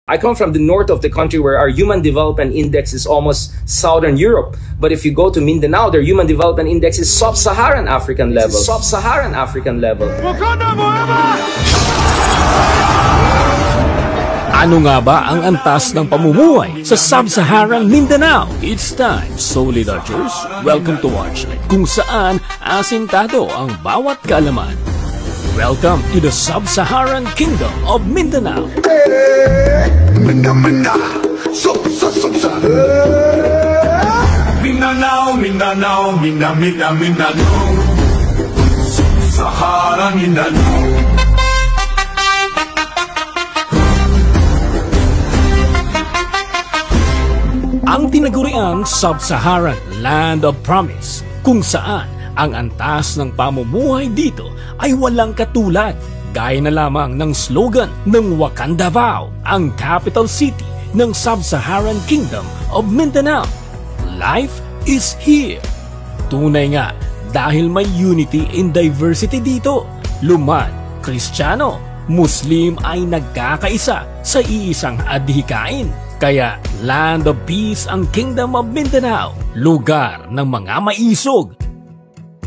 I come from the north of the country where our Human Development Index is almost Southern Europe. But if you go to Mindanao, their Human Development Index is Sub-Saharan African level. Sub-Saharan African level. Ano nga ba ang antas ng pamumuhay sa Sub-Saharan Mindanao? It's time, Solidarchers. Welcome to watch kung saan asintado ang bawat kaalaman. Welcome to the Sub-Saharan Kingdom of Mindanao. Mindanao, Mindanao, Mindanao, Sub-Saharan Mindanao. Ang tinaguriang Sub-Saharan Land of Promise, kung saan ang antas ng pamumuhay dito ay walang katulad, gaya na lamang ng slogan ng Wakanda Davao, ang capital city ng Sub-Saharan Kingdom of Mindanao. Life is here. Tunay nga dahil may unity in diversity dito. Luman, Kristiyano, Muslim ay nagkakaisa sa iisang adhikain. Kaya Land of Peace ang Kingdom of Mindanao, lugar ng mga maisog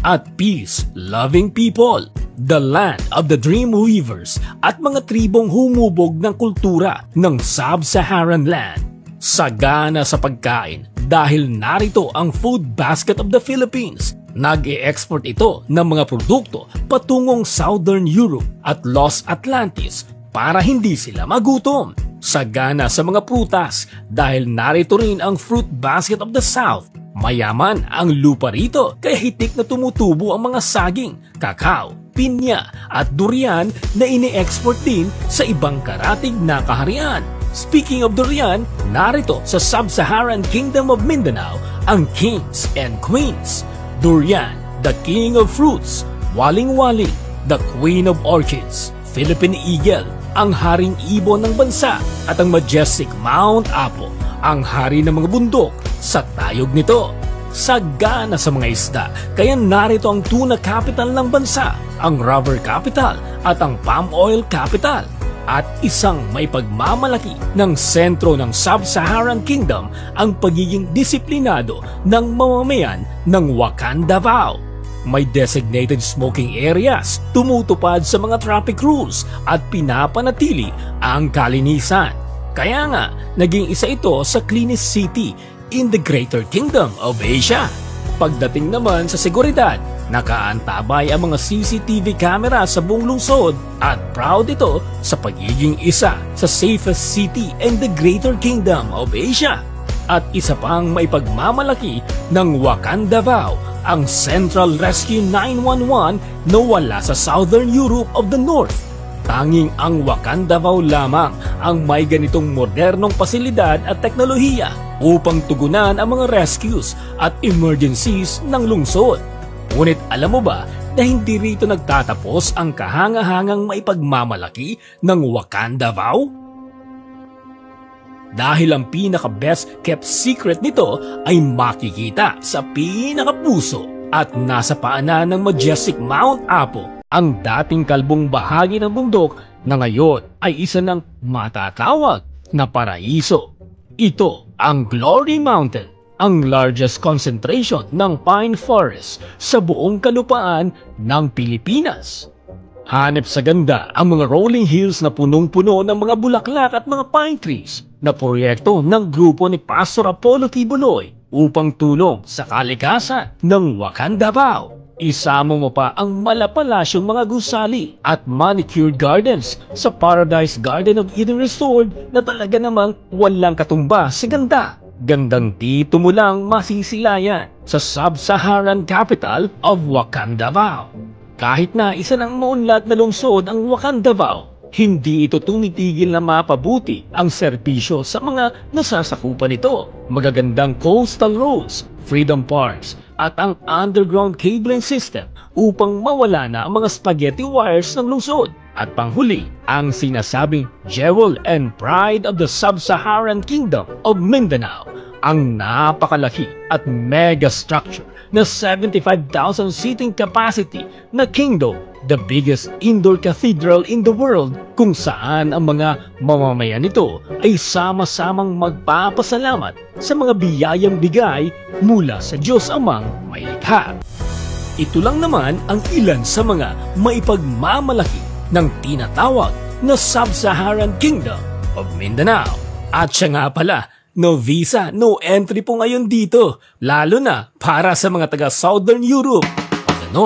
at peace-loving people, the land of the dream weavers at mga tribong humubog ng kultura ng Sub-Saharan land. Sagana sa pagkain dahil narito ang food basket of the Philippines. Nag-e-export ito ng mga produkto patungong Southern Europe at Los Atlantis para hindi sila magutom. Sagana sa mga prutas dahil narito rin ang fruit basket of the South. Mayaman ang lupa rito kaya hitik na tumutubo ang mga saging, kakao, pinya at durian na ini-export din sa ibang karatig na kaharian. Speaking of durian, narito sa Sub-Saharan Kingdom of Mindanao ang Kings and Queens. Durian, the King of Fruits. Waling-waling, the Queen of Orchids. Philippine Eagle, ang haring ibon ng bansa, at ang majestic Mount Apo, ang hari ng mga bundok sa tayog nito. Sagana sa mga isda, kaya narito ang tuna capital ng bansa, ang rubber capital at ang palm oil capital. At isang may pagmamalaki ng sentro ng Sub-Saharan Kingdom ang pagiging disiplinado ng mamamayan ng Wakanda Davao. May designated smoking areas, tumutupad sa mga traffic rules at pinapanatili ang kalinisan. Kaya nga, naging isa ito sa cleanest city in the Greater Kingdom of Asia. Pagdating naman sa seguridad, nakaantabay ang mga CCTV camera sa buong lungsod at proud ito sa pagiging isa sa safest city in the Greater Kingdom of Asia. At isa pang may pagmamalaki ng Wakanda Davao, ang Central Rescue 911 na wala sa Southern Europe of the North. Tanging ang Wakanda Davao lamang ang may ganitong modernong pasilidad at teknolohiya upang tugunan ang mga rescues at emergencies ng lungsod. Ngunit alam mo ba na hindi rito nagtatapos ang kahangahangang maipagmamalaki ng Wakanda Davao? Dahil ang pinaka-best kept secret nito ay makikita sa pinakapuso at nasa paanan ng majestic Mount Apo, ang dating kalbong bahagi ng bundok na ngayon ay isa ng matatawag na paraiso. Ito ang Glory Mountain, ang largest concentration ng pine forest sa buong kalupaan ng Pilipinas. Hanep sa ganda ang mga rolling hills na punong-puno ng mga bulaklak at mga pine trees na proyekto ng grupo ni Pastor Apollo Tibuloy upang tulong sa kalikasan ng Wakanda Davao. Isama mo pa ang malapalasyong mga gusali at manicured gardens sa Paradise Garden of Eden Resort na talaga namang walang katumba sa ganda. Gandang dito mo lang masisilayan sa Sub-Saharan capital of Wakanda Davao. Kahit na isa ng maunlad na lungsod ang Wakanda Davao, hindi ito tumitigil na mapabuti ang serbisyo sa mga nasasakupan nito. Magagandang coastal roads, freedom parks, at ang underground cabling system upang mawala na ang mga spaghetti wires ng lungsod. At panghuli, ang sinasabing jewel and pride of the Sub-Saharan Kingdom of Mindanao, ang napakalaki at mega structure na 75,000 seating capacity na kingdom, the biggest indoor cathedral in the world, kung saan ang mga mamamayan nito ay sama-samang magpapasalamat sa mga biyayang bigay mula sa Diyos Amang may likha. Ito lang naman ang ilan sa mga maipagmamalaki ng tinatawag na Sub-Saharan Kingdom of Mindanao. At siya nga pala, no visa, no entry po ngayon dito, lalo na para sa mga taga Southern Europe o the North.